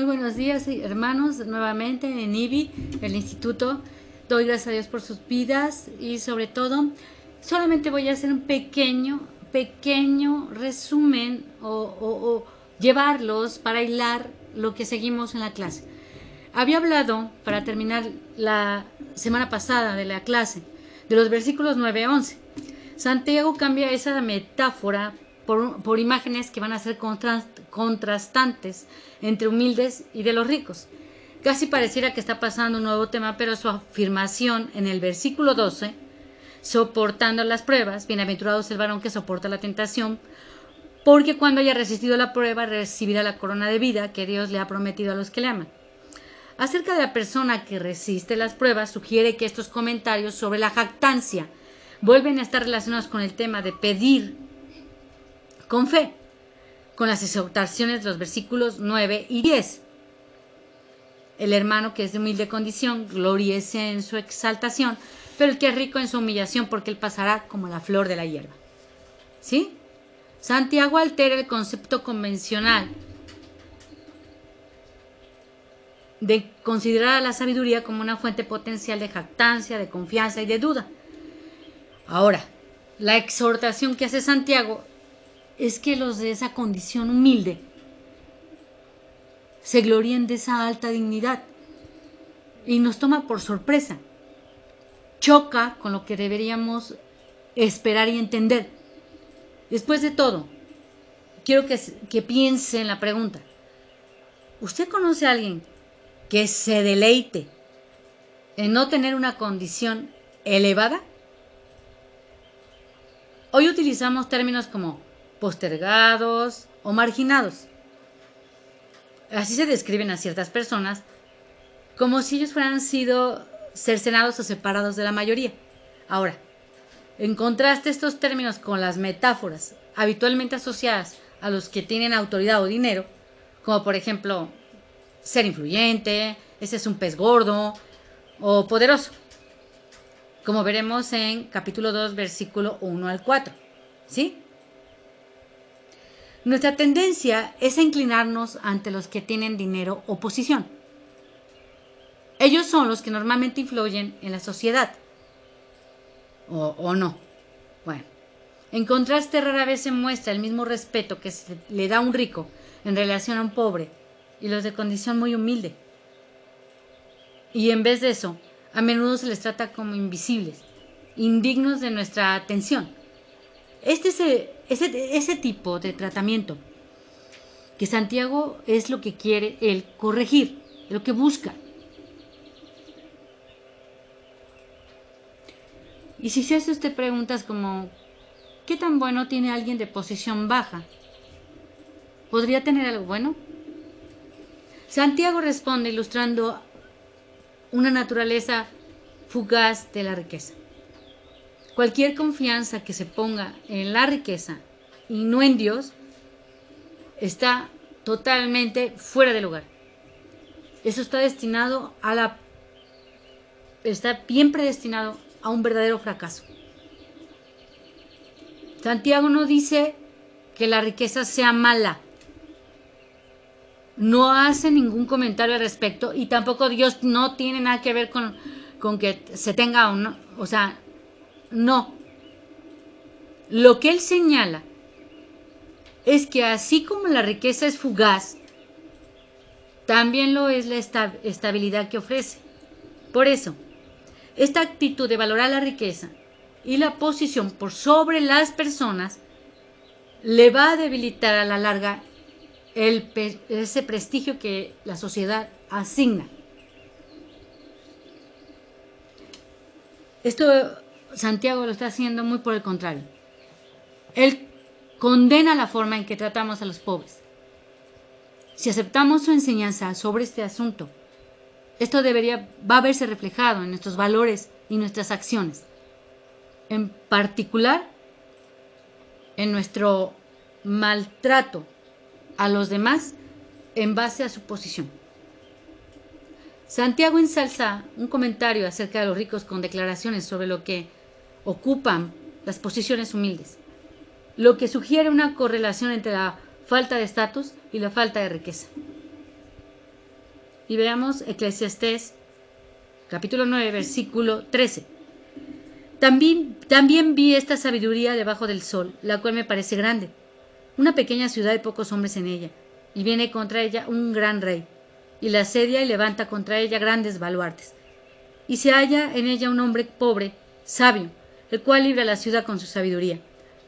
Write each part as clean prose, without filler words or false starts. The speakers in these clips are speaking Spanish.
buenos días, hermanos, nuevamente en IBI, el instituto. Doy gracias a Dios por sus vidas y sobre todo, solamente voy a hacer un pequeño resumen o llevarlos para hilar lo que seguimos en la clase. Había hablado, para terminar la semana pasada de la clase, de los versículos 9 a 11. Santiago cambia esa metáfora por imágenes que van a ser contrastantes entre humildes y de los ricos. Casi pareciera que está pasando un nuevo tema, pero su afirmación en el versículo 12, soportando las pruebas, bienaventurado es el varón que soporta la tentación, porque cuando haya resistido la prueba recibirá la corona de vida que Dios le ha prometido a los que le aman. Acerca de la persona que resiste las pruebas, sugiere que estos comentarios sobre la jactancia vuelven a estar relacionados con el tema de pedir con fe, con las exhortaciones de los versículos 9 y 10. El hermano que es de humilde condición, gloríese en su exaltación, pero el que es rico en su humillación, porque él pasará como la flor de la hierba. ¿Sí? Santiago altera el concepto convencional de considerar a la sabiduría como una fuente potencial de jactancia, de confianza y de duda. Ahora, la exhortación que hace Santiago es que los de esa condición humilde se gloríen de esa alta dignidad y nos toma por sorpresa. Choca con lo que deberíamos esperar y entender. Después de todo, quiero que piense en la pregunta. ¿Usted conoce a alguien que se deleite en no tener una condición elevada? Hoy utilizamos términos como postergados o marginados. Así se describen a ciertas personas como si ellos fueran sido cercenados o separados de la mayoría. Ahora, en contraste estos términos con las metáforas habitualmente asociadas a los que tienen autoridad o dinero, como por ejemplo ser influyente, ese es un pez gordo o poderoso, como veremos en capítulo 2, versículo 1 al 4. ¿Sí? Nuestra tendencia es a inclinarnos ante los que tienen dinero o posición. Ellos son los que normalmente influyen en la sociedad. ¿O no? Bueno, en contraste rara vez se muestra el mismo respeto que se le da a un rico en relación a un pobre y los de condición muy humilde. Y en vez de eso, a menudo se les trata como invisibles, indignos de nuestra atención. Ese tipo de tratamiento que Santiago es lo que quiere él corregir, lo que busca. Y si se hace usted preguntas como ¿qué tan bueno tiene alguien de posición baja? ¿Podría tener algo bueno? Santiago responde ilustrando una naturaleza fugaz de la riqueza. Cualquier confianza que se ponga en la riqueza y no en Dios está totalmente fuera de lugar. Eso está bien predestinado a un verdadero fracaso. Santiago no dice que la riqueza sea mala. No hace ningún comentario al respecto y tampoco Dios no tiene nada que ver con que se tenga o no. O sea, no. Lo que él señala es que así como la riqueza es fugaz, también lo es la estabilidad que ofrece. Por eso, esta actitud de valorar la riqueza y la posición por sobre las personas le va a debilitar a la larga ese prestigio que la sociedad asigna. Esto Santiago lo está haciendo muy por el contrario. Él condena la forma en que tratamos a los pobres. Si aceptamos su enseñanza sobre este asunto, esto va a verse reflejado en nuestros valores y nuestras acciones. En particular, en nuestro maltrato a los demás en base a su posición. Santiago ensalza un comentario acerca de los ricos con declaraciones sobre lo que ocupan las posiciones humildes, lo que sugiere una correlación entre la falta de estatus y la falta de riqueza. y veamos Eclesiastés capítulo 9, versículo 13. También vi esta sabiduría debajo del sol, la cual me parece grande, una pequeña ciudad de pocos hombres en ella, y viene contra ella un gran rey, y la asedia y levanta contra ella grandes baluartes. Y se halla en ella un hombre pobre, sabio, el cual libra la ciudad con su sabiduría.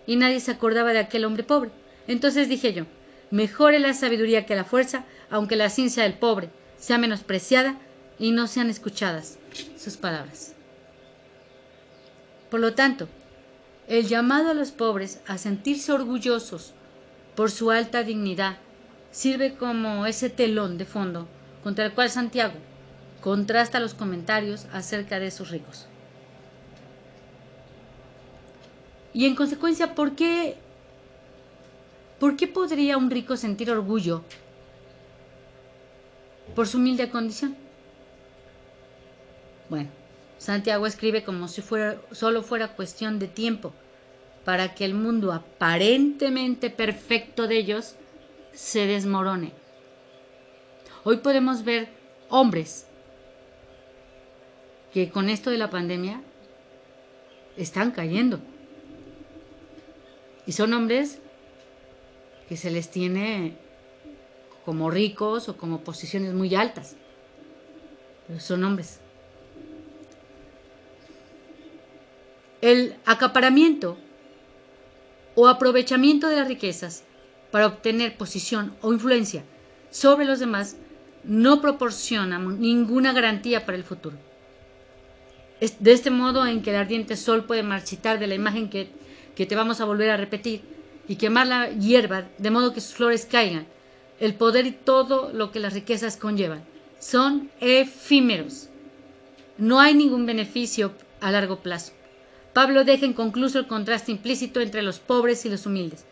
Y nadie se acordaba de aquel hombre pobre. Entonces dije yo, mejor es la sabiduría que la fuerza, aunque la ciencia del pobre sea menospreciada y no sean escuchadas sus palabras. Por lo tanto, el llamado a los pobres a sentirse orgullosos por su alta dignidad sirve como ese telón de fondo contra el cual Santiago contrasta los comentarios acerca de esos ricos. Y en consecuencia, ¿por qué podría un rico sentir orgullo por su humilde condición? Bueno, Santiago escribe como si solo fuera cuestión de tiempo para que el mundo aparentemente perfecto de ellos se desmorone. Hoy podemos ver hombres que con esto de la pandemia están cayendo. Y son hombres que se les tiene como ricos o como posiciones muy altas. Pero son hombres. El acaparamiento o aprovechamiento de las riquezas para obtener posición o influencia sobre los demás no proporciona ninguna garantía para el futuro. Es de este modo en que el ardiente sol puede marchitar de la imagen que te vamos a volver a repetir y quemar la hierba de modo que sus flores caigan. El poder y todo lo que las riquezas conllevan son efímeros. No hay ningún beneficio a largo plazo. Pablo deja inconcluso el contraste implícito entre los pobres y los humildes.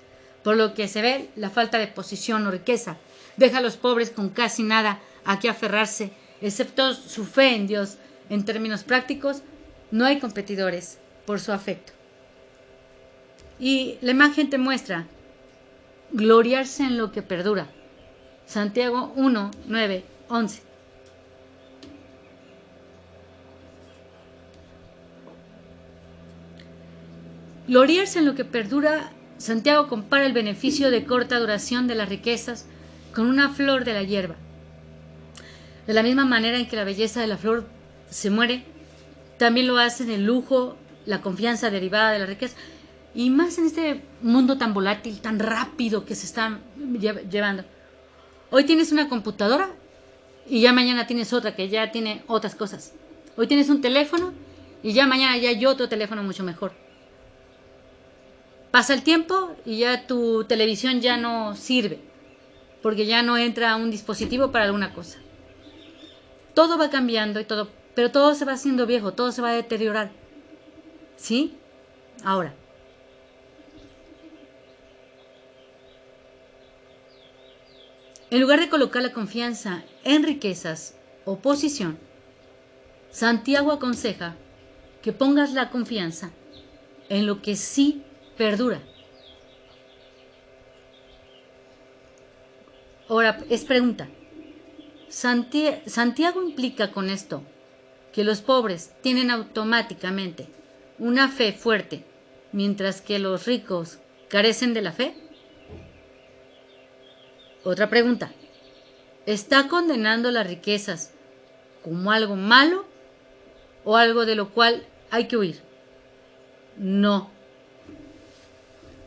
Por lo que se ve, la falta de posición o riqueza deja a los pobres con casi nada a qué aferrarse, excepto su fe en Dios. En términos prácticos, no hay competidores por su afecto. Y la imagen te muestra gloriarse en lo que perdura. Santiago 1, 9, 11. Gloriarse en lo que perdura, Santiago compara el beneficio de corta duración de las riquezas con una flor de la hierba. De la misma manera en que la belleza de la flor se muere, también lo hacen el lujo, la confianza derivada de la riqueza, y más en este mundo tan volátil, tan rápido que se está llevando. Hoy tienes una computadora y ya mañana tienes otra que ya tiene otras cosas. Hoy tienes un teléfono y ya mañana ya hay otro teléfono mucho mejor. Pasa el tiempo y ya tu televisión ya no sirve, porque ya no entra un dispositivo para alguna cosa. Todo va cambiando pero todo se va haciendo viejo, todo se va a deteriorar. ¿Sí? Ahora, en lugar de colocar la confianza en riquezas o posición, Santiago aconseja que pongas la confianza en lo que sí perdura. Ahora, es pregunta. ¿Santiago implica con esto que los pobres tienen automáticamente una fe fuerte, mientras que los ricos carecen de la fe? Otra pregunta. ¿Está condenando las riquezas como algo malo o algo de lo cual hay que huir? No.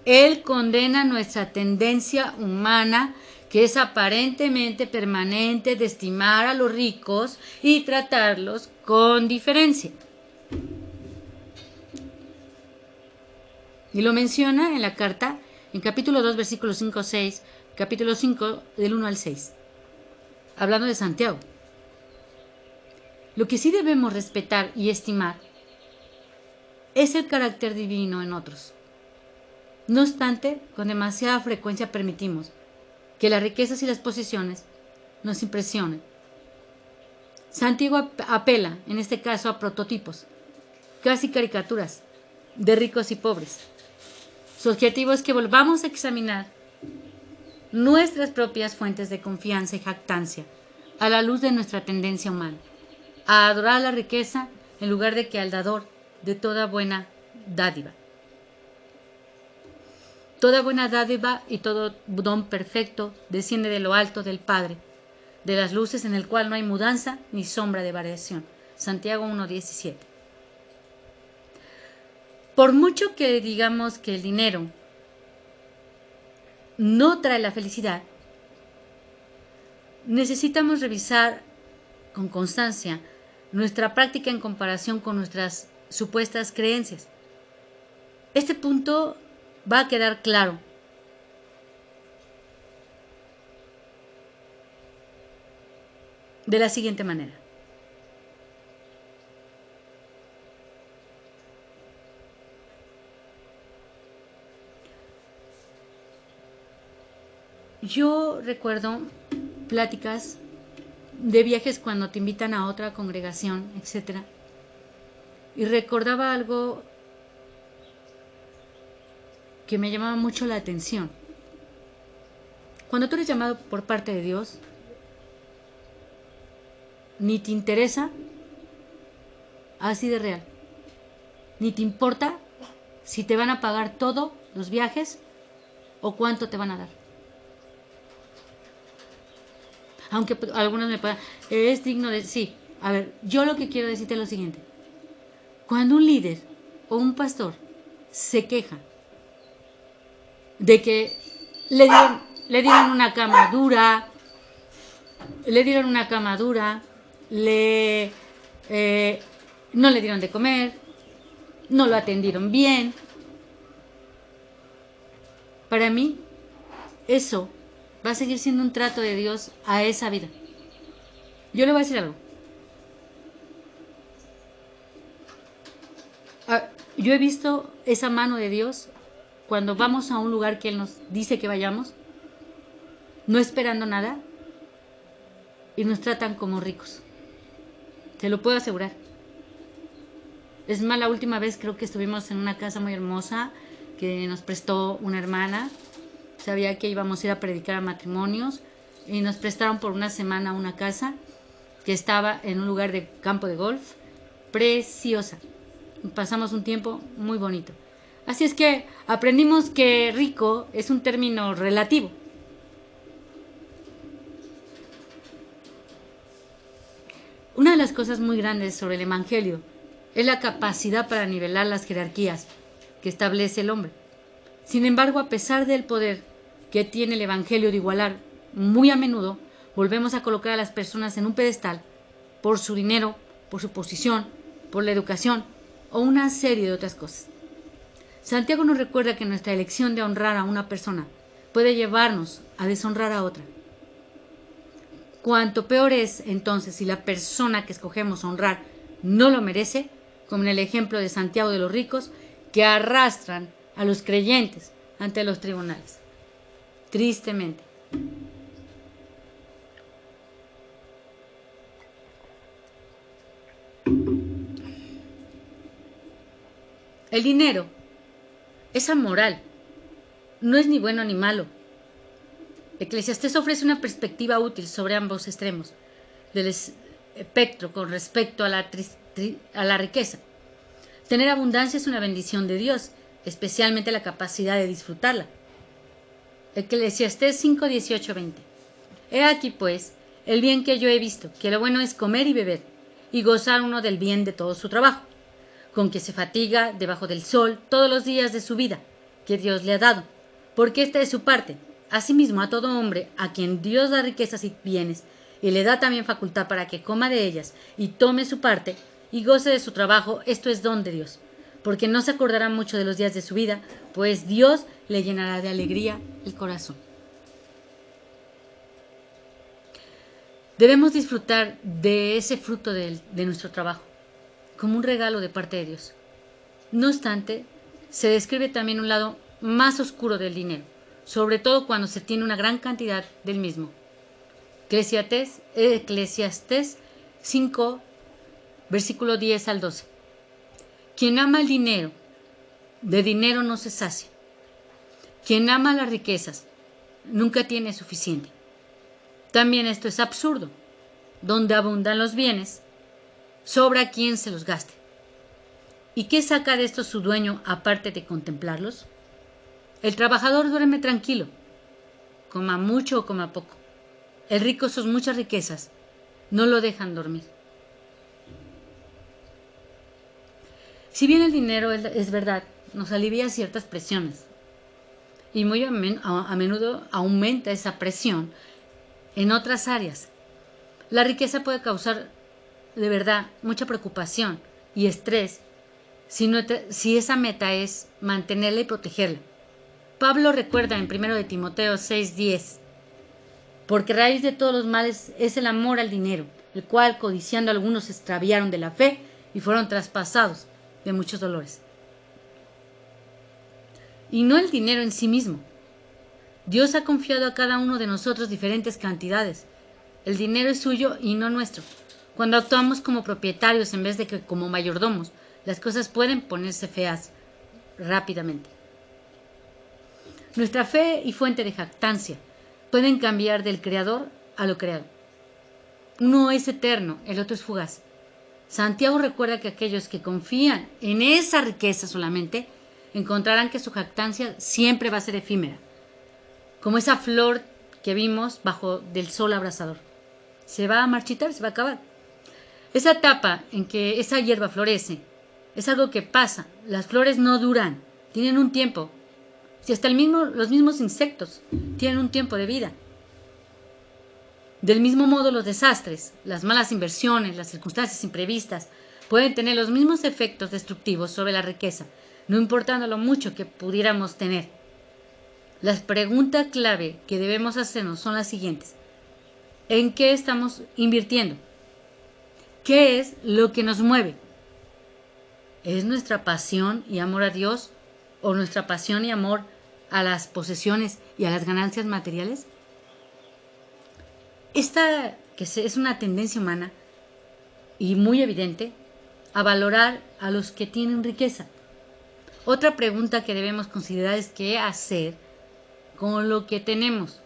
Él condena nuestra tendencia humana, que es aparentemente permanente, de estimar a los ricos y tratarlos con diferencia. Y lo menciona en la carta, en capítulo 2, versículos 5, 6, capítulo 5, del 1 al 6, hablando de Santiago. Lo que sí debemos respetar y estimar es el carácter divino en otros. No obstante, con demasiada frecuencia permitimos que las riquezas y las posesiones nos impresionen. Santiago apela, en este caso, a prototipos, casi caricaturas, de ricos y pobres. Su objetivo es que volvamos a examinar nuestras propias fuentes de confianza y jactancia a la luz de nuestra tendencia humana, a adorar la riqueza en lugar de que al dador de toda buena dádiva. Toda buena dádiva y todo don perfecto desciende de lo alto del Padre, de las luces en el cual no hay mudanza ni sombra de variación. Santiago 1:17. Por mucho que digamos que el dinero no trae la felicidad, necesitamos revisar con constancia nuestra práctica en comparación con nuestras supuestas creencias. Este punto va a quedar claro de la siguiente manera. Yo recuerdo pláticas de viajes cuando te invitan a otra congregación, etc. Y recordaba algo que me llamaba mucho la atención. Cuando tú eres llamado por parte de Dios, ni te interesa, así de real, ni te importa si te van a pagar todos los viajes o cuánto te van a dar. Aunque algunos me puedan, es digno de... Sí, a ver, yo lo que quiero decirte es lo siguiente. Cuando un líder o un pastor se queja de que le dieron una cama dura, no le dieron de comer, no lo atendieron bien. Para mí, eso va a seguir siendo un trato de Dios a esa vida. Yo le voy a decir algo. Yo he visto esa mano de Dios cuando vamos a un lugar que Él nos dice que vayamos, no esperando nada, y nos tratan como ricos. Te lo puedo asegurar. Es más, la última vez creo que estuvimos en una casa muy hermosa que nos prestó una hermana. Sabía que íbamos a ir a predicar a matrimonios y nos prestaron por una semana una casa que estaba en un lugar de campo de golf preciosa. Pasamos un tiempo muy bonito. Así es que aprendimos que rico es un término relativo. Una de las cosas muy grandes sobre el Evangelio es la capacidad para nivelar las jerarquías que establece el hombre. Sin embargo, a pesar del poder que tiene el Evangelio de igualar, muy a menudo volvemos a colocar a las personas en un pedestal por su dinero, por su posición, por la educación o una serie de otras cosas. Santiago nos recuerda que nuestra elección de honrar a una persona puede llevarnos a deshonrar a otra. Cuanto peor es, entonces, si la persona que escogemos honrar no lo merece, como en el ejemplo de Santiago de los ricos, que arrastran a los creyentes ante los tribunales. Tristemente. El dinero es amoral, no es ni bueno ni malo. Eclesiastés ofrece una perspectiva útil sobre ambos extremos del espectro con respecto a la riqueza. Tener abundancia es una bendición de Dios, especialmente la capacidad de disfrutarla. Eclesiastés 5, 18, 20. He aquí, pues, el bien que yo he visto, que lo bueno es comer y beber, y gozar uno del bien de todo su trabajo, con que se fatiga debajo del sol todos los días de su vida, que Dios le ha dado, porque esta es su parte. Asimismo, a todo hombre, a quien Dios da riquezas y bienes, y le da también facultad para que coma de ellas, y tome su parte, y goce de su trabajo, esto es don de Dios, porque no se acordará mucho de los días de su vida, pues Dios le llenará de alegría el corazón. Debemos disfrutar de ese fruto de nuestro trabajo, como un regalo de parte de Dios. No obstante, se describe también un lado más oscuro del dinero, sobre todo cuando se tiene una gran cantidad del mismo. Eclesiastés 5, versículo 10 al 12. Quien ama el dinero, de dinero no se sacia. Quien ama las riquezas, nunca tiene suficiente. También esto es absurdo. donde abundan los bienes, sobra quien se los gaste. ¿Y qué saca de esto su dueño aparte de contemplarlos? El trabajador duerme tranquilo, coma mucho o coma poco. El rico, sus muchas riquezas, no lo dejan dormir. Si bien el dinero es verdad, nos alivia ciertas presiones y muy a menudo aumenta esa presión en otras áreas. La riqueza puede causar de verdad mucha preocupación y estrés si esa meta es mantenerla y protegerla. Pablo recuerda en 1 de Timoteo 6:10, porque raíz de todos los males es el amor al dinero, el cual codiciando algunos se extraviaron de la fe y fueron traspasados de muchos dolores. Y no el dinero en sí mismo. Dios ha confiado a cada uno de nosotros diferentes cantidades. El dinero es suyo y no nuestro. Cuando actuamos como propietarios en vez de que como mayordomos, las cosas pueden ponerse feas rápidamente. Nuestra fe y fuente de jactancia pueden cambiar del creador a lo creado. Uno es eterno, el otro es fugaz. Santiago recuerda que aquellos que confían en esa riqueza solamente encontrarán que su jactancia siempre va a ser efímera, como esa flor que vimos bajo del sol abrasador. Se va a marchitar, se va a acabar. Esa etapa en que esa hierba florece es algo que pasa. Las flores no duran, tienen un tiempo. Si hasta los mismos insectos tienen un tiempo de vida. Del mismo modo, los desastres, las malas inversiones, las circunstancias imprevistas pueden tener los mismos efectos destructivos sobre la riqueza, no importando lo mucho que pudiéramos tener. Las preguntas clave que debemos hacernos son las siguientes. ¿En qué estamos invirtiendo? ¿Qué es lo que nos mueve? ¿Es nuestra pasión y amor a Dios o nuestra pasión y amor a las posesiones y a las ganancias materiales? Esta que es una tendencia humana y muy evidente a valorar a los que tienen riqueza. Otra pregunta que debemos considerar es qué hacer con lo que tenemos.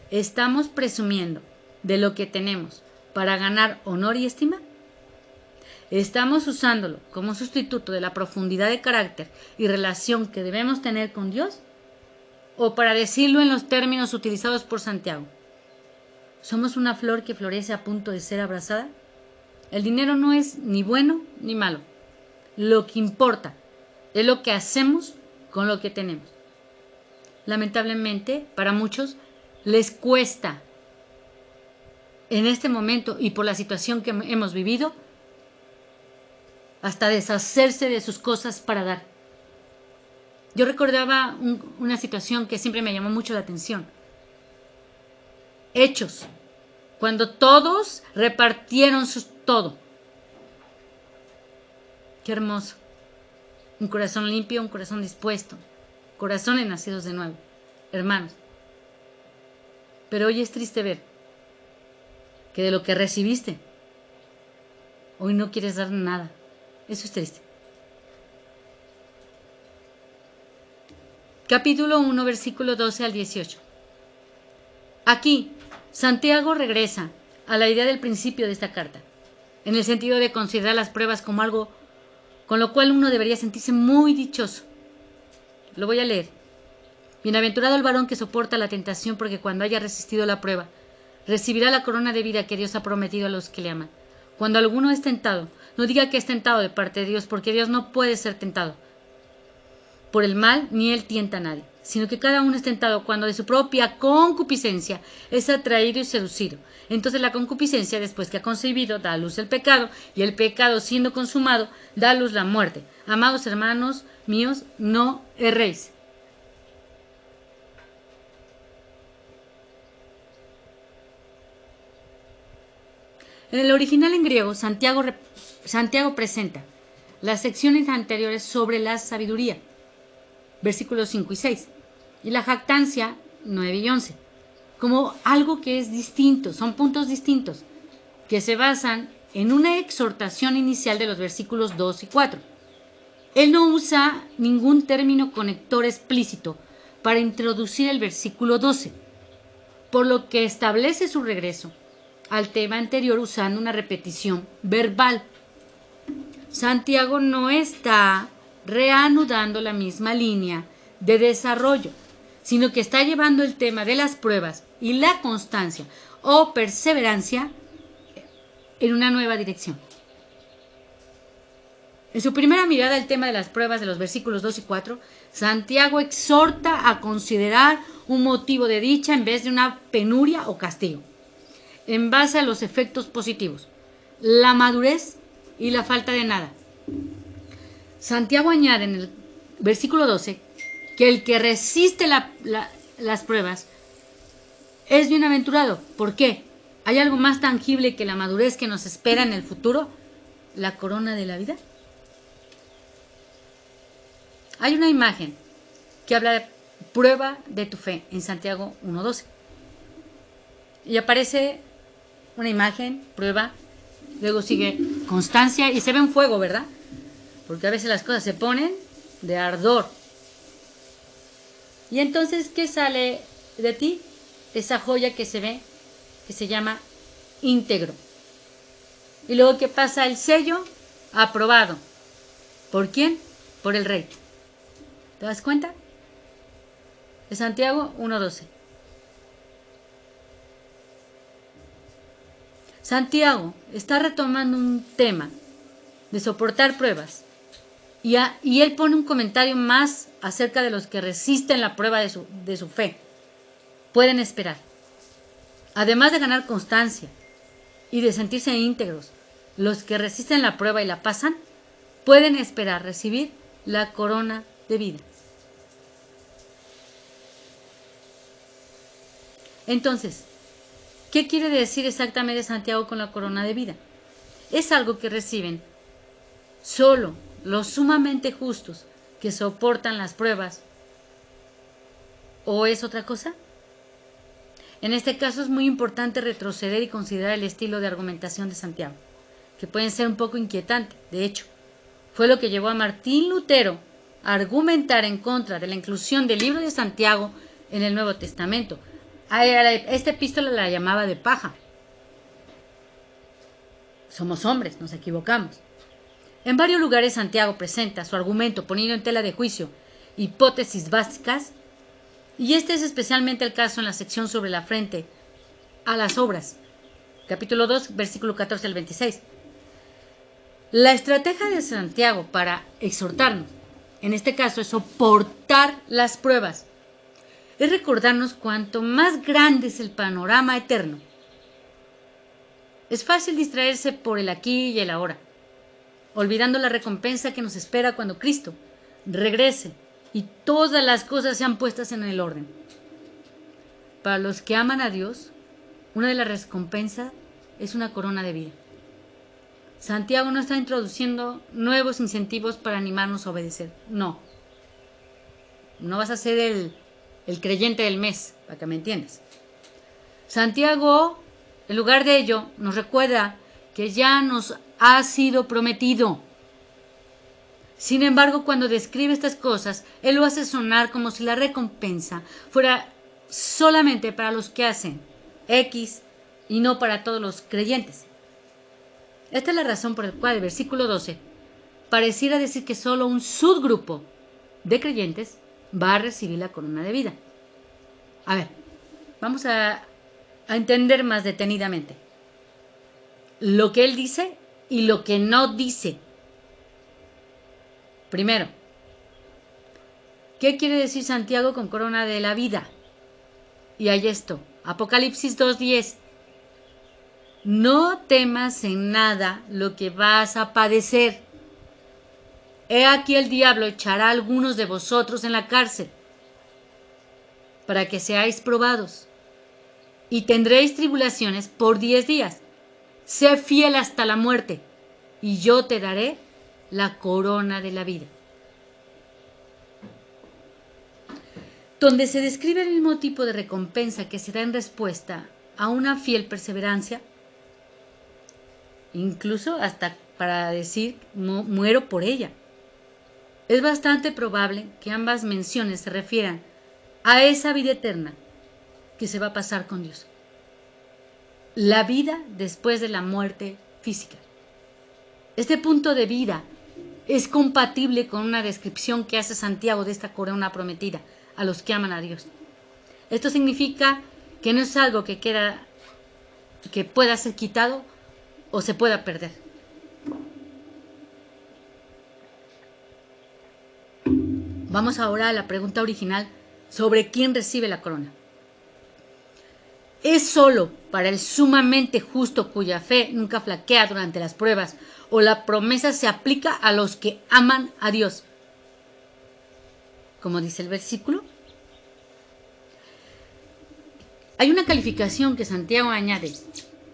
¿Estamos presumiendo de lo que tenemos para ganar honor y estima? ¿Estamos usándolo como sustituto de la profundidad de carácter y relación que debemos tener con Dios? ¿O para decirlo en los términos utilizados por Santiago? ¿Somos una flor que florece a punto de ser abrazada? El dinero no es ni bueno ni malo. Lo que importa es lo que hacemos con lo que tenemos. Lamentablemente, para muchos les cuesta en este momento y por la situación que hemos vivido hasta deshacerse de sus cosas para dar. Yo recordaba una situación que siempre me llamó mucho la atención. Hechos, cuando todos repartieron todo. Qué hermoso. Un corazón limpio, un corazón dispuesto, corazones nacidos de nuevo, hermanos. Pero hoy es triste ver que de lo que recibiste, hoy no quieres dar nada. Eso es triste. Capítulo 1, versículo 12 al 18. Aquí, Santiago regresa a la idea del principio de esta carta, en el sentido de considerar las pruebas como algo con lo cual uno debería sentirse muy dichoso. Lo voy a leer. Bienaventurado el varón que soporta la tentación, porque cuando haya resistido la prueba, recibirá la corona de vida que Dios ha prometido a los que le aman. Cuando alguno es tentado, no diga que es tentado de parte de Dios, porque Dios no puede ser tentado por el mal, ni él tienta a nadie, sino que cada uno es tentado cuando de su propia concupiscencia es atraído y seducido. Entonces la concupiscencia, después que ha concebido, da a luz el pecado, y el pecado, siendo consumado, da a luz la muerte. Amados hermanos míos, no erréis. En el original en griego, Santiago presenta las secciones anteriores sobre la sabiduría, versículos 5 y 6, y la jactancia, 9 y 11, como algo que es distinto, son puntos distintos, que se basan en una exhortación inicial de los versículos 2 y 4. Él no usa ningún término conector explícito para introducir el versículo 12, por lo que establece su regreso al tema anterior usando una repetición verbal. Santiago no está reanudando la misma línea de desarrollo, sino que está llevando el tema de las pruebas y la constancia o perseverancia en una nueva dirección. En su primera mirada al tema de las pruebas de los versículos 2 y 4, Santiago exhorta a considerar un motivo de dicha en vez de una penuria o castigo, en base a los efectos positivos, la madurez y la falta de nada. Santiago añade en el versículo 12 que el que resiste las pruebas es bienaventurado. ¿Por qué? ¿Hay algo más tangible que la madurez que nos espera en el futuro? ¿La corona de la vida? Hay una imagen que habla de prueba de tu fe en Santiago 1:12. Y aparece una imagen, prueba, luego sigue constancia y se ve un fuego, ¿verdad? Porque a veces las cosas se ponen de ardor. Y entonces, ¿qué sale de ti? Esa joya que se ve, que se llama íntegro. Y luego, ¿qué pasa? El sello aprobado. ¿Por quién? Por el Rey. ¿Te das cuenta? De Santiago 1:12. Santiago está retomando un tema de soportar pruebas y él pone un comentario más acerca de los que resisten la prueba de su fe. Pueden esperar. Además de ganar constancia y de sentirse íntegros, los que resisten la prueba y la pasan, pueden esperar recibir la corona de vida. Entonces, ¿qué quiere decir exactamente Santiago con la corona de vida? Es algo que reciben solo los sumamente justos que soportan las pruebas. ¿O es otra cosa? En este caso es muy importante retroceder y considerar el estilo de argumentación de Santiago, que puede ser un poco inquietante. De hecho, fue lo que llevó a Martín Lutero a argumentar en contra de la inclusión del libro de Santiago en el Nuevo Testamento. A esta epístola la llamaba de paja. Somos hombres, nos equivocamos. En varios lugares Santiago presenta su argumento poniendo en tela de juicio hipótesis básicas, y este es especialmente el caso en la sección sobre la frente a las obras, capítulo 2, versículo 14 al 26. La estrategia de Santiago para exhortarnos, en este caso, es soportar las pruebas. Es recordarnos cuanto más grande es el panorama eterno. Es fácil distraerse por el aquí y el ahora, olvidando la recompensa que nos espera cuando Cristo regrese y todas las cosas sean puestas en el orden. Para los que aman a Dios, una de las recompensas es una corona de vida. Santiago no está introduciendo nuevos incentivos para animarnos a obedecer. No vas a ser el creyente del mes, para que me entiendas. Santiago, en lugar de ello, nos recuerda que ya nos ha sido prometido. Sin embargo, cuando describe estas cosas, él lo hace sonar como si la recompensa fuera solamente para los que hacen X y no para todos los creyentes. Esta es la razón por la cual el versículo 12 pareciera decir que solo un subgrupo de creyentes va a recibir la corona de vida. A ver, vamos a entender más detenidamente lo que él dice y lo que no dice. Primero, ¿qué quiere decir Santiago con corona de la vida? Y hay esto, Apocalipsis 2:10. No temas en nada lo que vas a padecer. He aquí el diablo echará a algunos de vosotros en la cárcel, para que seáis probados, y tendréis tribulaciones por 10 días. Sé fiel hasta la muerte, y yo te daré la corona de la vida. Donde se describe el mismo tipo de recompensa que se da en respuesta a una fiel perseverancia, incluso hasta para decir muero por ella. Es bastante probable que ambas menciones se refieran a esa vida eterna que se va a pasar con Dios. la vida después de la muerte física. Este punto de vida es compatible con una descripción que hace Santiago de esta corona prometida a los que aman a Dios. Esto significa que no es algo que pueda ser quitado o se pueda perder. Vamos ahora a la pregunta original sobre quién recibe la corona. ¿Es solo para el sumamente justo cuya fe nunca flaquea durante las pruebas, o la promesa se aplica a los que aman a Dios? Como dice el versículo. Hay una calificación que Santiago añade.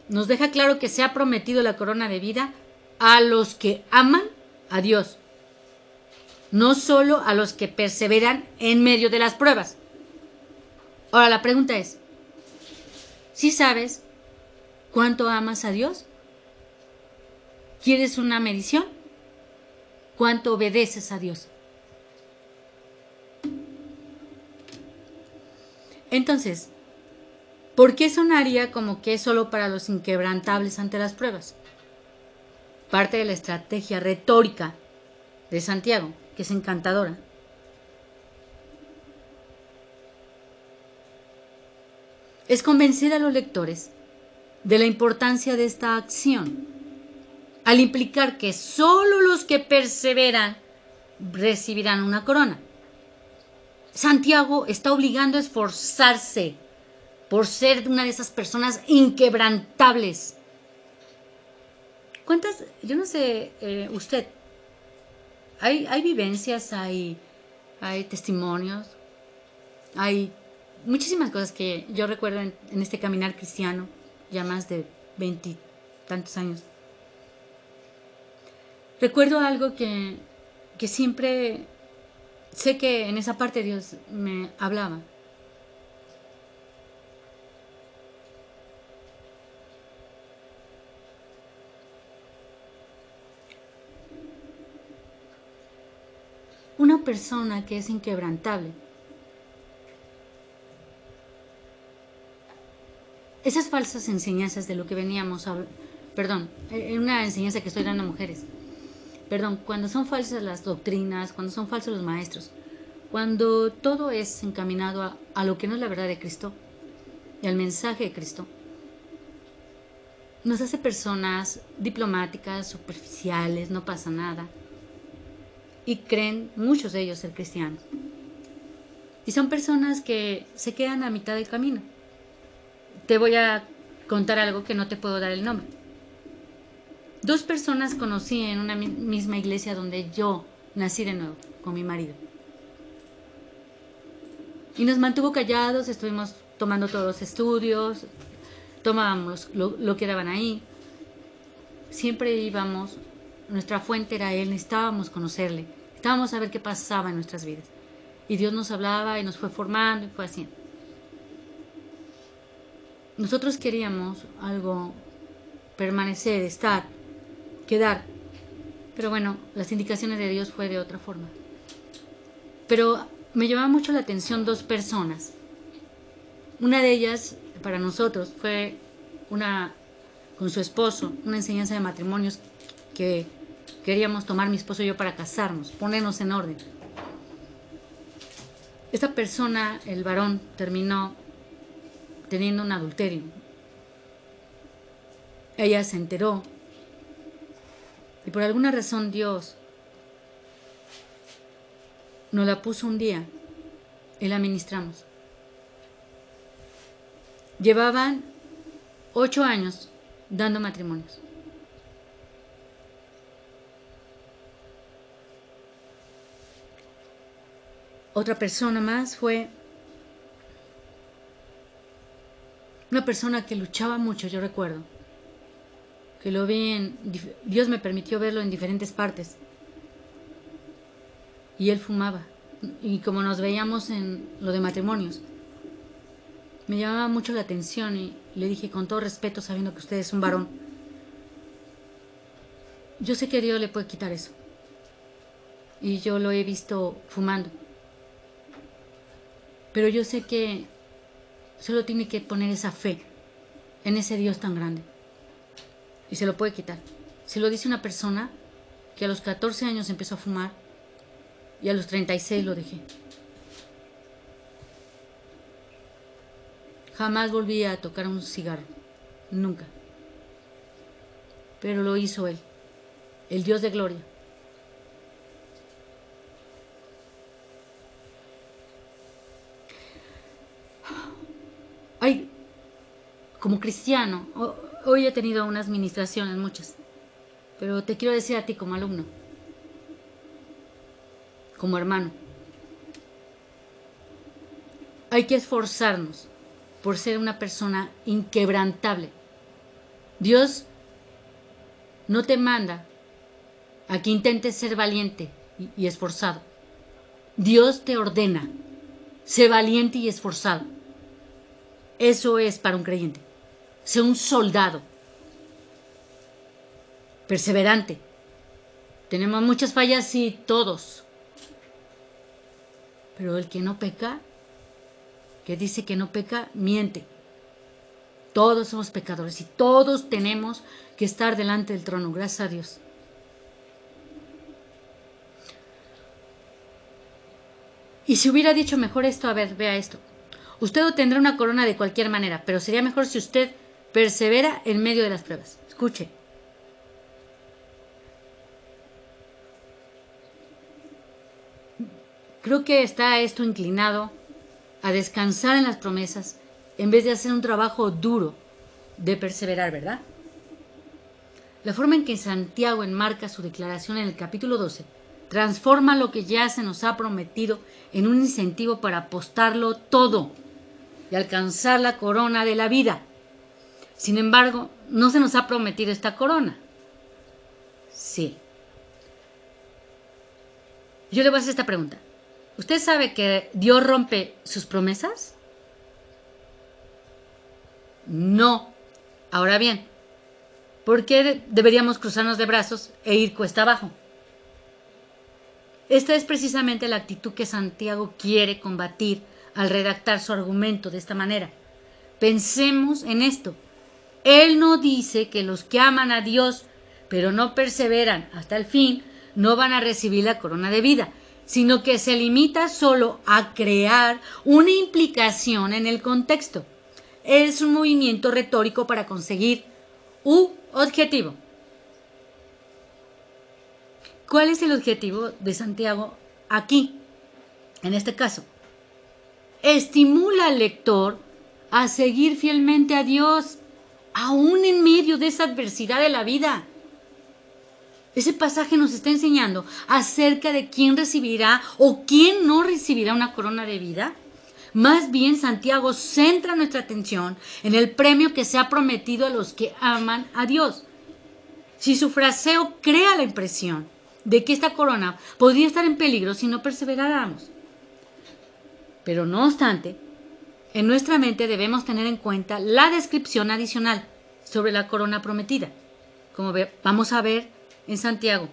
Nos deja claro que se ha prometido la corona de vida a los que aman a Dios, no solo a los que perseveran en medio de las pruebas. Ahora la pregunta es, ¿sí sabes cuánto amas a Dios? ¿Quieres una medición? ¿Cuánto obedeces a Dios? Entonces, ¿por qué sonaría como que es solo para los inquebrantables ante las pruebas? Parte de la estrategia retórica de Santiago, que es encantadora, es convencer a los lectores de la importancia de esta acción, al implicar que solo los que perseveran recibirán una corona. Santiago está obligando a esforzarse por ser una de esas personas inquebrantables. ¿Cuántas? Yo no sé, usted, hay vivencias, hay testimonios, hay muchísimas cosas que yo recuerdo en este caminar cristiano, ya más de 20 y tantos años. Recuerdo algo que siempre sé que en esa parte Dios me hablaba. Una persona que es inquebrantable, esas falsas enseñanzas de lo que veníamos a hablar, una enseñanza que estoy dando a mujeres, cuando son falsas las doctrinas, cuando son falsos los maestros, cuando todo es encaminado a lo que no es la verdad de Cristo y al mensaje de Cristo, nos hace personas diplomáticas, superficiales, no pasa nada, y creen muchos de ellos ser cristianos. Y son personas que se quedan a mitad del camino. Te voy a contar algo que no te puedo dar el nombre. 2 personas conocí en una misma iglesia donde yo nací de nuevo con mi marido. Y nos mantuvo callados, estuvimos tomando todos los estudios, tomábamos lo que daban ahí. Siempre íbamos, nuestra fuente era Él, necesitábamos conocerle, necesitábamos saber qué pasaba en nuestras vidas. Y Dios nos hablaba y nos fue formando y fue así. Nosotros queríamos algo, permanecer, estar, quedar. Pero bueno, las indicaciones de Dios fue de otra forma. Pero me llamaba mucho la atención 2 personas. Una de ellas, para nosotros, fue con su esposo, una enseñanza de matrimonios que queríamos tomar mi esposo y yo para casarnos, ponernos en orden. Esta persona, el varón, terminó teniendo un adulterio. Ella se enteró y por alguna razón Dios nos la puso un día y la ministramos. Llevaban 8 años dando matrimonios. Otra persona más fue una persona que luchaba mucho, yo recuerdo, que lo vi Dios me permitió verlo en diferentes partes. Y él fumaba. Y como nos veíamos en lo de matrimonios, me llamaba mucho la atención y le dije con todo respeto, sabiendo que usted es un varón, yo sé que Dios le puede quitar eso. Y yo lo he visto fumando. Pero yo sé que solo tiene que poner esa fe en ese Dios tan grande. Y se lo puede quitar. Se lo dice una persona que a los 14 años empezó a fumar y a los 36 lo dejé. Jamás volví a tocar un cigarro. Nunca. Pero lo hizo Él, el Dios de gloria. Ay, como cristiano, hoy he tenido unas ministraciones, muchas, pero te quiero decir a ti como alumno, como hermano, hay que esforzarnos por ser una persona inquebrantable. Dios no te manda a que intentes ser valiente y esforzado. Dios te ordena, sé valiente y esforzado. Eso es para un creyente. Sé un soldado, perseverante. Tenemos muchas fallas, sí, todos. Pero el que no peca, que dice que no peca, miente. Todos somos pecadores y todos tenemos que estar delante del trono, gracias a Dios. Y si hubiera dicho mejor esto, a ver, vea esto. Usted obtendrá una corona de cualquier manera, pero sería mejor si usted persevera en medio de las pruebas. Escuche. Creo que está esto inclinado a descansar en las promesas en vez de hacer un trabajo duro de perseverar, ¿verdad? La forma en que Santiago enmarca su declaración en el capítulo 12 transforma lo que ya se nos ha prometido en un incentivo para apostarlo todo y alcanzar la corona de la vida. Sin embargo, no se nos ha prometido esta corona. Sí. Yo le voy a hacer esta pregunta. ¿Usted sabe que Dios rompe sus promesas? No. Ahora bien, ¿por qué deberíamos cruzarnos de brazos e ir cuesta abajo? Esta es precisamente la actitud que Santiago quiere combatir al redactar su argumento de esta manera. Pensemos en esto. Él no dice que los que aman a Dios, pero no perseveran hasta el fin, no van a recibir la corona de vida, sino que se limita solo a crear una implicación en el contexto. Es un movimiento retórico para conseguir un objetivo. ¿Cuál es el objetivo de Santiago aquí, en este caso? Estimula al lector a seguir fielmente a Dios, aún en medio de esa adversidad de la vida. Ese pasaje nos está enseñando acerca de quién recibirá o quién no recibirá una corona de vida. Más bien, Santiago centra nuestra atención en el premio que se ha prometido a los que aman a Dios. Si su fraseo crea la impresión de que esta corona podría estar en peligro si no perseveráramos. Pero no obstante, en nuestra mente debemos tener en cuenta la descripción adicional sobre la corona prometida. Como vamos a ver en Santiago,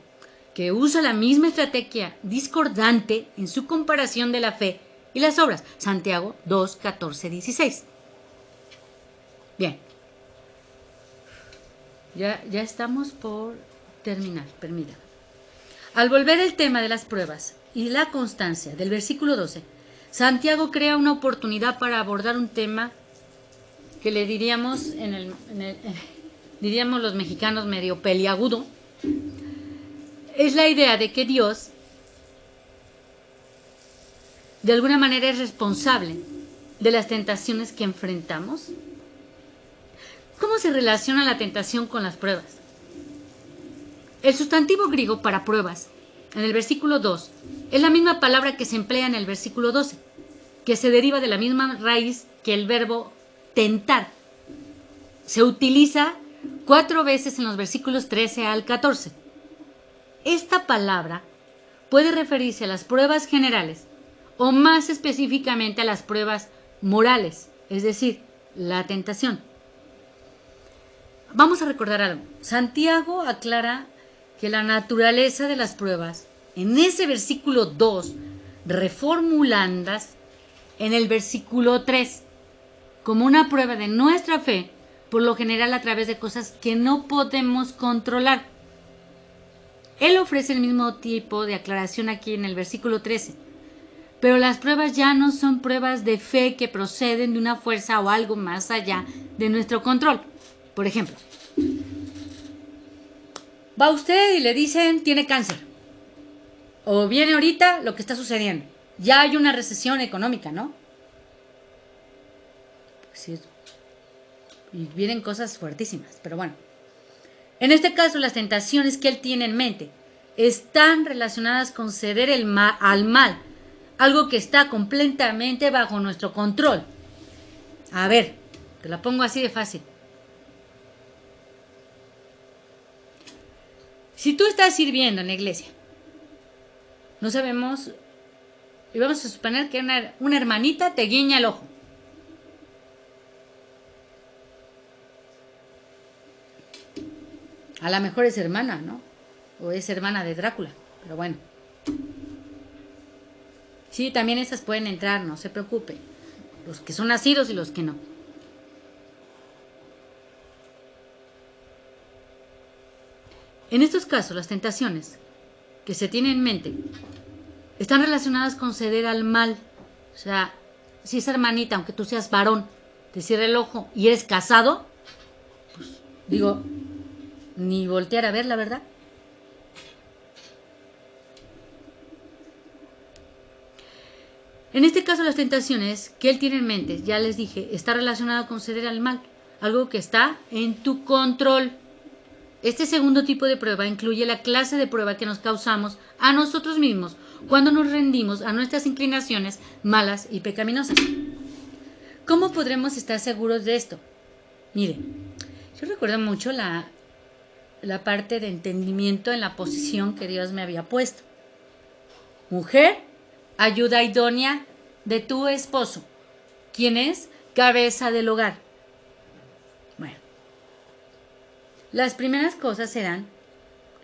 que usa la misma estrategia discordante en su comparación de la fe y las obras. Santiago 2, 14, 16. Bien. Ya estamos por terminar, permítame. Al volver el tema de las pruebas y la constancia del versículo 12, Santiago crea una oportunidad para abordar un tema que le diríamos diríamos los mexicanos medio peliagudo. Es la idea de que Dios de alguna manera es responsable de las tentaciones que enfrentamos. ¿Cómo se relaciona la tentación con las pruebas? El sustantivo griego para pruebas en el versículo 2 es la misma palabra que se emplea en el versículo 12, que se deriva de la misma raíz que el verbo tentar. Se utiliza 4 veces en los versículos 13 al 14. Esta palabra puede referirse a las pruebas generales o más específicamente a las pruebas morales, es decir, la tentación. Vamos a recordar algo. Santiago aclara que la naturaleza de las pruebas, en ese versículo 2, reformulandas en el versículo 3, como una prueba de nuestra fe, por lo general a través de cosas que no podemos controlar. Él ofrece el mismo tipo de aclaración aquí en el versículo 13. Pero las pruebas ya no son pruebas de fe que proceden de una fuerza o algo más allá de nuestro control. Por ejemplo, va usted y le dicen tiene cáncer. O viene ahorita lo que está sucediendo. Ya hay una recesión económica, ¿no? Pues sí, y vienen cosas fuertísimas, pero bueno. En este caso, las tentaciones que él tiene en mente están relacionadas con ceder al mal, algo que está completamente bajo nuestro control. A ver, te la pongo así de fácil. Si tú estás sirviendo en la iglesia, no sabemos, y vamos a suponer que una hermanita te guiña el ojo. A lo mejor es hermana, ¿no? O es hermana de Drácula, pero bueno. Sí, también esas pueden entrar, no se preocupe. Los que son nacidos y los que no. En estos casos, las tentaciones que se tienen en mente están relacionadas con ceder al mal. O sea, si esa hermanita, aunque tú seas varón, te cierra el ojo y eres casado, pues digo, ni voltear a ver, la verdad. En este caso, las tentaciones que él tiene en mente, ya les dije, está relacionado con ceder al mal, algo que está en tu control. Este segundo tipo de prueba incluye la clase de prueba que nos causamos a nosotros mismos cuando nos rendimos a nuestras inclinaciones malas y pecaminosas. ¿Cómo podremos estar seguros de esto? Mire, yo recuerdo mucho la parte de entendimiento en la posición que Dios me había puesto. Mujer, ayuda idónea de tu esposo, quien es cabeza del hogar. Bueno, las primeras cosas eran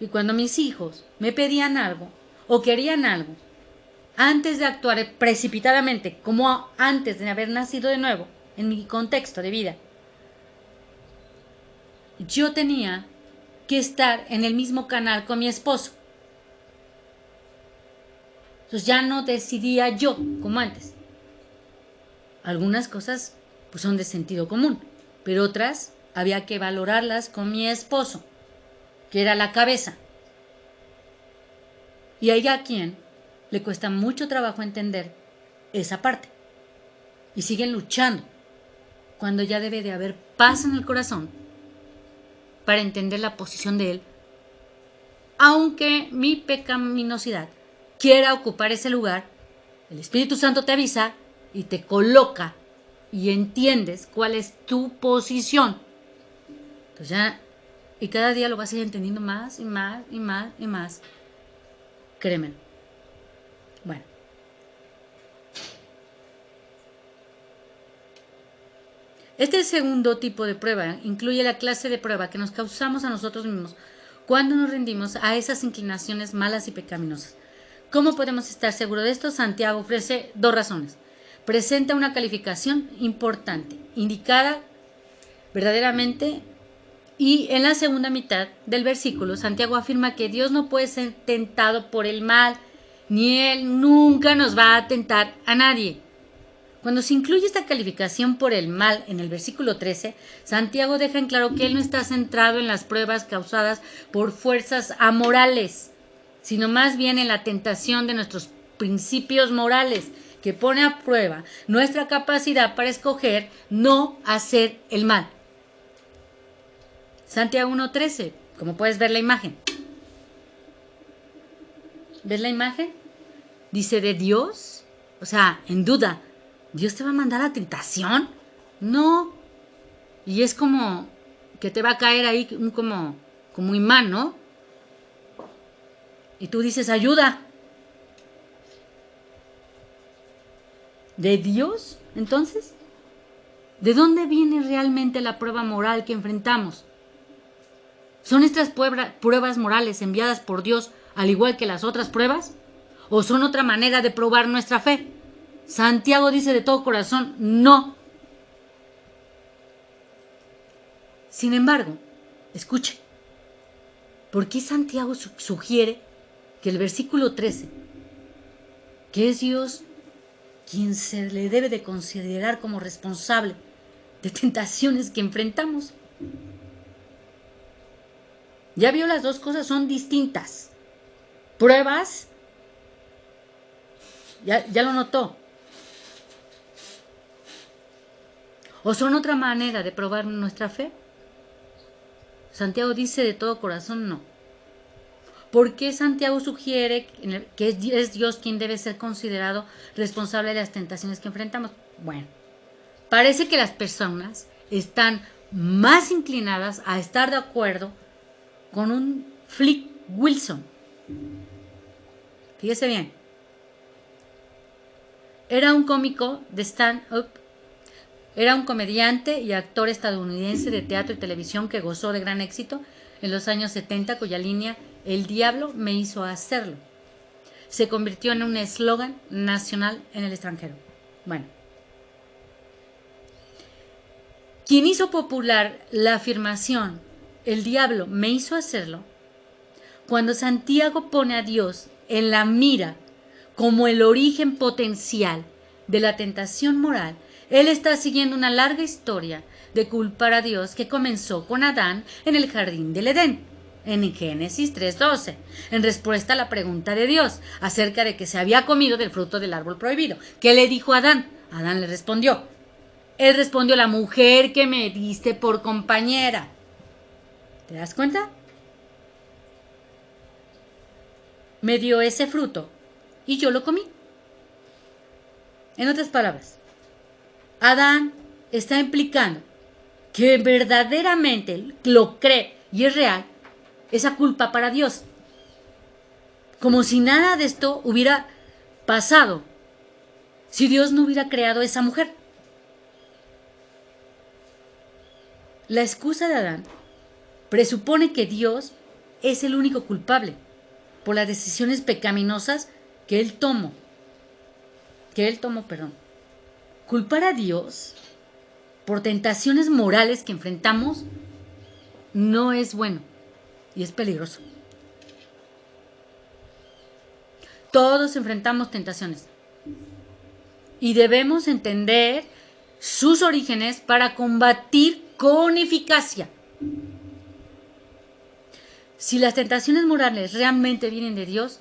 que cuando mis hijos me pedían algo o querían algo, antes de actuar precipitadamente, como antes de haber nacido de nuevo, en mi contexto de vida, yo tenía que estar en el mismo canal con mi esposo. Entonces ya no decidía yo como antes. Algunas cosas pues son de sentido común, pero otras había que valorarlas con mi esposo, que era la cabeza. Y hay a quien le cuesta mucho trabajo entender esa parte. Y siguen luchando cuando ya debe de haber paz en el corazón para entender la posición de él, aunque mi pecaminosidad quiera ocupar ese lugar. El Espíritu Santo te avisa y te coloca y entiendes cuál es tu posición. Entonces ya, y cada día lo vas a ir entendiendo más y más y más y más. Créeme. Bueno. Este segundo tipo de prueba incluye la clase de prueba que nos causamos a nosotros mismos cuando nos rendimos a esas inclinaciones malas y pecaminosas. ¿Cómo podemos estar seguros de esto? Santiago ofrece dos razones. Presenta una calificación importante, indicada verdaderamente, y en la segunda mitad del versículo, Santiago afirma que Dios no puede ser tentado por el mal, ni Él nunca nos va a tentar a nadie. Cuando se incluye esta calificación por el mal en el versículo 13, Santiago deja en claro que él no está centrado en las pruebas causadas por fuerzas amorales, sino más bien en la tentación de nuestros principios morales, que pone a prueba nuestra capacidad para escoger no hacer el mal. Santiago 1:13, como puedes ver la imagen. ¿Ves la imagen? Dice de Dios, o sea, en duda. ¿Dios te va a mandar a tentación? No. Y es como que te va a caer ahí como imán, ¿no? Y tú dices, ayuda. ¿De Dios? Entonces, ¿de dónde viene realmente la prueba moral que enfrentamos? ¿Son estas pruebas morales enviadas por Dios al igual que las otras pruebas? ¿O son otra manera de probar nuestra fe? Santiago dice de todo corazón, no. Sin embargo, escuche, ¿por qué Santiago sugiere que el versículo 13, que es Dios quien se le debe de considerar como responsable de tentaciones que enfrentamos? Ya vio, las dos cosas son distintas. Pruebas, ya lo notó. ¿O son otra manera de probar nuestra fe? Santiago dice de todo corazón no. ¿Por qué Santiago sugiere que es Dios quien debe ser considerado responsable de las tentaciones que enfrentamos? Bueno, parece que las personas están más inclinadas a estar de acuerdo con un Flip Wilson. Fíjese bien. Era un cómico de stand-up. Era un comediante y actor estadounidense de teatro y televisión que gozó de gran éxito en los años 70, cuya línea "El diablo me hizo hacerlo" se convirtió en un eslogan nacional en el extranjero. Bueno, quien hizo popular la afirmación "el diablo me hizo hacerlo", cuando Santiago pone a Dios en la mira como el origen potencial de la tentación moral, él está siguiendo una larga historia de culpar a Dios que comenzó con Adán en el jardín del Edén, en Génesis 3:12, en respuesta a la pregunta de Dios acerca de que se había comido del fruto del árbol prohibido. ¿Qué le dijo a Adán? Adán le respondió. Él respondió: "La mujer que me diste por compañera". ¿Te das cuenta? Me dio ese fruto y yo lo comí. En otras palabras, Adán está implicando que verdaderamente lo cree y es real esa culpa para Dios, como si nada de esto hubiera pasado si Dios no hubiera creado a esa mujer. La excusa de Adán presupone que Dios es el único culpable por las decisiones pecaminosas que él tomó. Culpar a Dios por tentaciones morales que enfrentamos no es bueno y es peligroso. Todos enfrentamos tentaciones y debemos entender sus orígenes para combatir con eficacia. Si las tentaciones morales realmente vienen de Dios,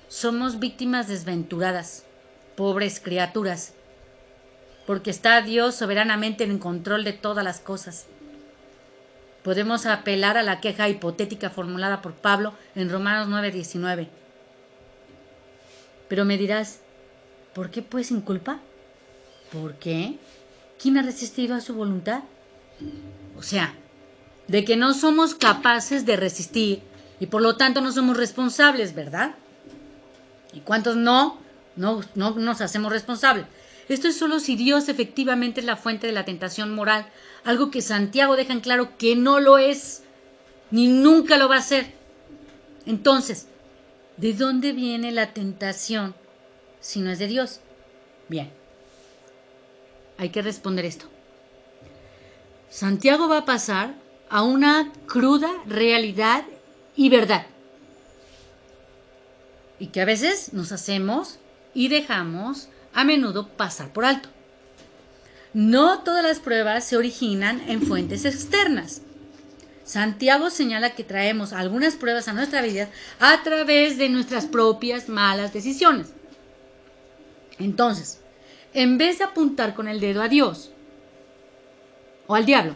somos víctimas desventuradas, pobres criaturas, porque está Dios soberanamente en control de todas las cosas. Podemos apelar a la queja hipotética formulada por Pablo en Romanos 9:19. Pero me dirás, ¿por qué pues sin culpa? ¿Por qué? ¿Quién ha resistido a su voluntad? O sea, de que no somos capaces de resistir y por lo tanto no somos responsables, ¿verdad? ¿Y cuántos no nos hacemos responsables? Esto es solo si Dios efectivamente es la fuente de la tentación moral, algo que Santiago deja en claro que no lo es, ni nunca lo va a ser. Entonces, ¿de dónde viene la tentación si no es de Dios? Bien, hay que responder esto. Santiago va a pasar a una cruda realidad y verdad, y que a veces nos hacemos y dejamos a menudo pasar por alto. No todas las pruebas se originan en fuentes externas. Santiago señala que traemos algunas pruebas a nuestra vida a través de nuestras propias malas decisiones. Entonces, en vez de apuntar con el dedo a Dios o al diablo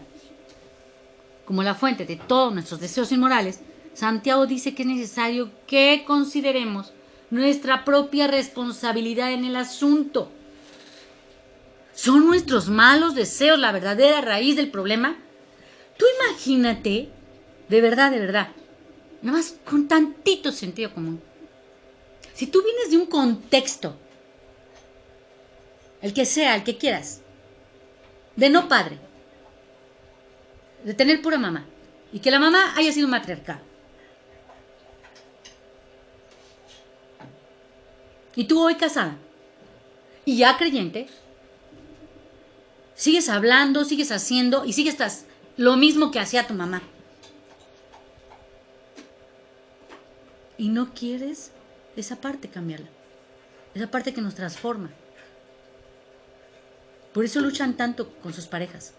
como la fuente de todos nuestros deseos inmorales, Santiago dice que es necesario que consideremos nuestra propia responsabilidad en el asunto. ¿Son nuestros malos deseos la verdadera raíz del problema? Tú imagínate, de verdad, nada más con tantito sentido común. Si tú vienes de un contexto, el que sea, el que quieras, de no padre, de tener pura mamá, y que la mamá haya sido matriarcal, y tú hoy casada, y ya creyente, sigues hablando, sigues haciendo, y sigues lo mismo que hacía tu mamá. Y no quieres esa parte cambiarla. Esa parte que nos transforma. Por eso luchan tanto con sus parejas.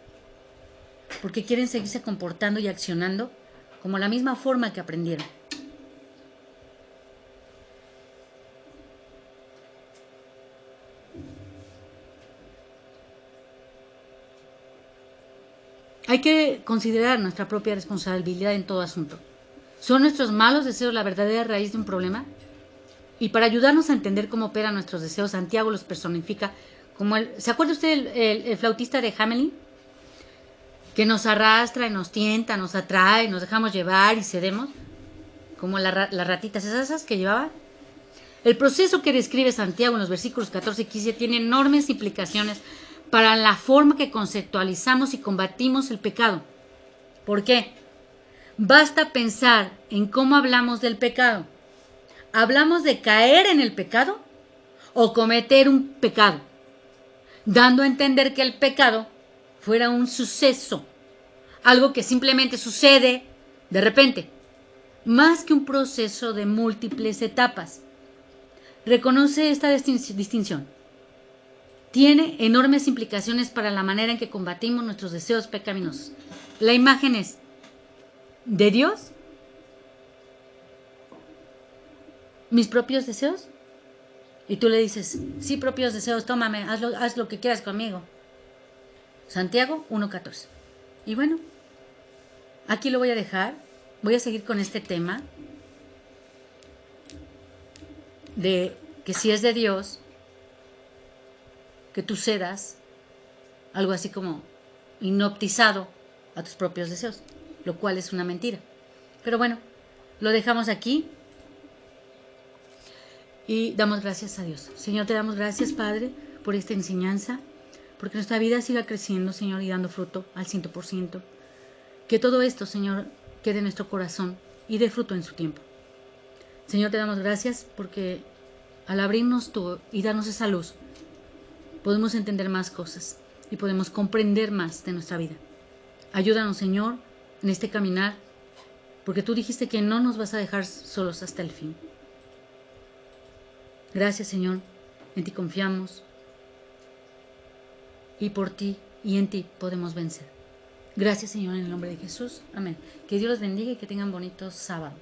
Porque quieren seguirse comportando y accionando como la misma forma que aprendieron. Hay que considerar nuestra propia responsabilidad en todo asunto. ¿Son nuestros malos deseos la verdadera raíz de un problema? Y para ayudarnos a entender cómo operan nuestros deseos, Santiago los personifica como ¿se acuerda usted el flautista de Hamelin? Que nos arrastra y nos tienta, nos atrae, nos dejamos llevar y cedemos, como las ratitas esas que llevaba. El proceso que describe Santiago en los versículos 14 y 15 tiene enormes implicaciones para la forma que conceptualizamos y combatimos el pecado. ¿Por qué? Basta pensar en cómo hablamos del pecado. ¿Hablamos de caer en el pecado o cometer un pecado? Dando a entender que el pecado fuera un suceso, algo que simplemente sucede de repente, más que un proceso de múltiples etapas. Reconoce esta distinción. Tiene enormes implicaciones para la manera en que combatimos nuestros deseos pecaminosos. La imagen es de Dios, mis propios deseos, y tú le dices, sí, propios deseos, tómame, haz lo que quieras conmigo. Santiago 1:14. Y bueno, aquí lo voy a dejar. Voy a seguir con este tema de que si es de Dios, que tú cedas, algo así como hipnotizado a tus propios deseos, lo cual es una mentira. Pero bueno, lo dejamos aquí y damos gracias a Dios. Señor, te damos gracias, Padre, por esta enseñanza, porque nuestra vida siga creciendo, Señor, y dando fruto al 100%. Que todo esto, Señor, quede en nuestro corazón y dé fruto en su tiempo. Señor, te damos gracias porque al abrirnos tú y darnos esa luz, podemos entender más cosas y podemos comprender más de nuestra vida. Ayúdanos, Señor, en este caminar, porque tú dijiste que no nos vas a dejar solos hasta el fin. Gracias, Señor, en ti confiamos y por ti y en ti podemos vencer. Gracias, Señor, en el nombre de Jesús. Amén. Que Dios los bendiga y que tengan bonito sábado.